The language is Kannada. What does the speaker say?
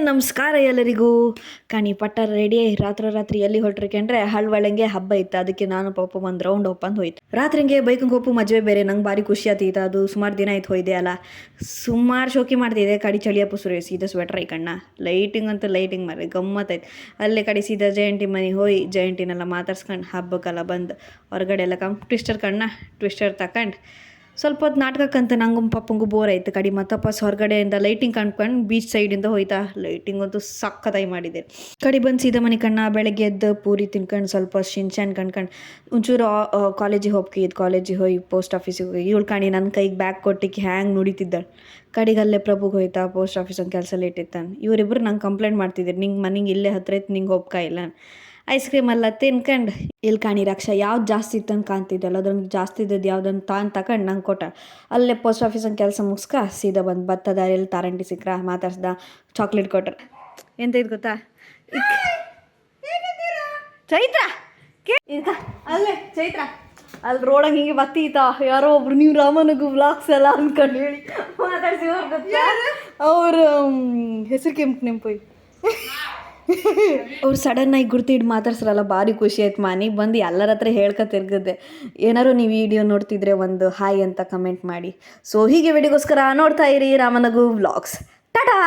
ನಮಸ್ಕಾರ ಎಲ್ಲರಿಗೂ. ಕಣಿ ಪಟ್ಟ ರೆಡಿ ರಾತ್ರಿ ಎಲ್ಲಿ ಹೊರಟ್ರಿಕೆಂಡ್ರೆ ಹಳ್ವಳಂಗೆ ಹಬ್ಬ ಇತ್ತು. ಅದಕ್ಕೆ ನಾನು ಪಾಪ ಒಂದು ರೌಂಡ್ ಒಪ್ಪಂದು ಹೋಯ್ತು. ರಾತ್ರಿಂಗೆ ಬೈಕಂಗೆ ಹೋಪು ಮದುವೆ ಬೇರೆ ನಂಗೆ ಭಾರಿ ಖುಷಿ ಆತೀತ. ಅದು ಸುಮಾರು ದಿನ ಆಯ್ತು ಹೋಯ್ದೆ ಅಲ್ಲ, ಸುಮಾರು ಶೋಕಿ ಮಾಡ್ತಿದ್ದೆ. ಕಡಿ ಚಳಿಯಪ್ಪ ಸುರೇ ಸೀದಾ ಸ್ವೆಟ್ರ್ ಐಕಣ್ಣ, ಲೈಟಿಂಗ್ ಅಂತ ಲೈಟಿಂಗ್ ಮಾರಿ ಗಮ್ಮತ್ತೈತೆ. ಅಲ್ಲೇ ಕಡೆ ಸೀದಾ ಜಯಂತಿ ಮನೆ ಹೋಗಿ ಜಯಂತಿನೆಲ್ಲ ಮಾತಾಡ್ಸ್ಕೊಂಡು ಹಬ್ಬಕ್ಕೆಲ್ಲ ಬಂದು ಹೊರಗಡೆ ಎಲ್ಲ ಟ್ವಿಸ್ಟರ್ ಟ್ವಿಸ್ಟರ್ ತಗೊಂಡು ಸ್ವಲ್ಪ ಹೊತ್ತು ನಾಟಕಕ್ಕಂತ ನಂಗೂ ಪಪ್ಪಂಗೂ ಬೋರ್ ಆಯ್ತು. ಕಡಿ ಮತ್ತಪ್ಪ ಹೊರಗಡೆಯಿಂದ ಲೈಟಿಂಗ್ ಕಂಡ್ಕೊಂಡು ಬೀಚ್ ಸೈಡಿಂದ ಹೋಯ್ತಾ. ಲೈಟಿಂಗ್ ಅಂತೂ ಸಕ್ಕತ್ತಾಗಿ ಮಾಡಿದೆ. ಕಡಿ ಬಂದು ಸೀದಾ ಮನೆ ಕಣ್ಣ ಬೆಳಗ್ಗೆ ಎದ್ದು ಪೂರಿ ತಿನ್ಕೊಂಡು ಸ್ವಲ್ಪ ಶಿನ್ಶಾನ್ ಕಂಡ್ಕೊಂಡು ಒಂಚೂರು ಕಾಲೇಜಿಗೆ ಹೋಗ್ಕಿದ್ದು. ಕಾಲೇಜಿಗೆ ಹೋಗಿ ಪೋಸ್ಟ್ ಆಫೀಸಿಗೆ ಹೋಗಿ ಇವಳು ಕಾಣಿ ನನ್ನ ಕೈಗೆ ಬ್ಯಾಗ್ ಕೊಟ್ಟಿಕ್ಕೆ ಹ್ಯಾಂಗೆ ನುಡಿತಿದ್ದಾಳೆ. ಕಡಿಗಲ್ಲೇ ಪ್ರಭುಗೆ ಹೋಯ್ತಾ ಪೋಸ್ಟ್ ಆಫೀಸ್ ಒಂದು ಕೆಲಸ ಲೇಟ್ ಇತ್ತಾನೆ. ಇವರಿಬ್ಬರು ನಂಗೆ ಕಂಪ್ಲೇಂಟ್ ಮಾಡ್ತಿದ್ರು, ನಿಂಗೆ ಮನೆಗೆ ಇಲ್ಲೇ ಹತ್ರ ಇತ್ತು, ನಿಂಗೆ ಹೋಗ್ತಾ ಇಲ್ಲ. ಐಸ್ ಕ್ರೀಮ್ ಎಲ್ಲ ತಿನ್ಕೊಂಡು ಇಲ್ಲಿ ಕಾಣಿ ರಕ್ಷಾ ಯಾವ್ದು ಜಾಸ್ತಿ ಇತ್ತಂತ ಕಾಣ್ತಿದ್ದಲ್ಲ, ಅದ್ರಲ್ಲಿ ಜಾಸ್ತಿ ಇದ್ದದ್ದು ಯಾವುದನ್ನು ತಗೊಂಡು ನಂಗೆ ಕೊಟ್ಟ. ಅಲ್ಲೇ ಪೋಸ್ಟ್ ಆಫೀಸಂಗೆ ಕೆಲಸ ಮುಗಿಸ್ಕ ಸೀದಾ ಬಂದು ಬತ್ತದ ಎಲ್ಲಿ ತಾರಂಟಿ ಸಿಕ್ಕ್ರ ಮಾತಾಡ್ಸ್ದ, ಚಾಕ್ಲೇಟ್ ಕೊಟ್ರ. ಎಂತ ಇದು ಗೊತ್ತಾ, ಚೈತ್ರ ಅಲ್ಲೇ ಚೈತ್ರ ಅಲ್ಲಿ ರೋಡಂಗೆ ಹಿಂಗೆ ಬತ್ತೀತ ಯಾರೋ ಒಬ್ರು ನೀವು ರಾಮನಗು ವ್ಲಾಗ್ಸ್ ಎಲ್ಲ ಅಂದ್ಕೊಂಡು ಹೇಳಿ ಮಾತಾಡ್ಸಿ ಅವ್ರು ಗೊತ್ತಾ, ಅವ್ರ ಹೆಸರು ಕೆಂಪು ನೆಂಪು ಅವ್ರು ಸಡನ್ನಾಗಿ ಗುರ್ತಿಟ್ಟು ಮಾತಾಡ್ಸ್ರಲ್ಲ, ಭಾರಿ ಖುಷಿ ಆಯ್ತು. ಮನೆಗೆ ಬಂದು ಎಲ್ಲರ ಹತ್ರ ಹೇಳ್ಕೊತಿರ್ಗದೆ. ಏನಾರು ನೀವು ವಿಡಿಯೋ ನೋಡ್ತಿದ್ರೆ ಒಂದು ಹಾಯ್ ಅಂತ ಕಮೆಂಟ್ ಮಾಡಿ. ಸೊ ಹೀಗೆ ವಿಡಿಯೋಗೋಸ್ಕರ ನೋಡ್ತಾ ಇರಿ ರಾಮನಗು ವ್ಲಾಗ್ಸ್. ಟಾಟಾ.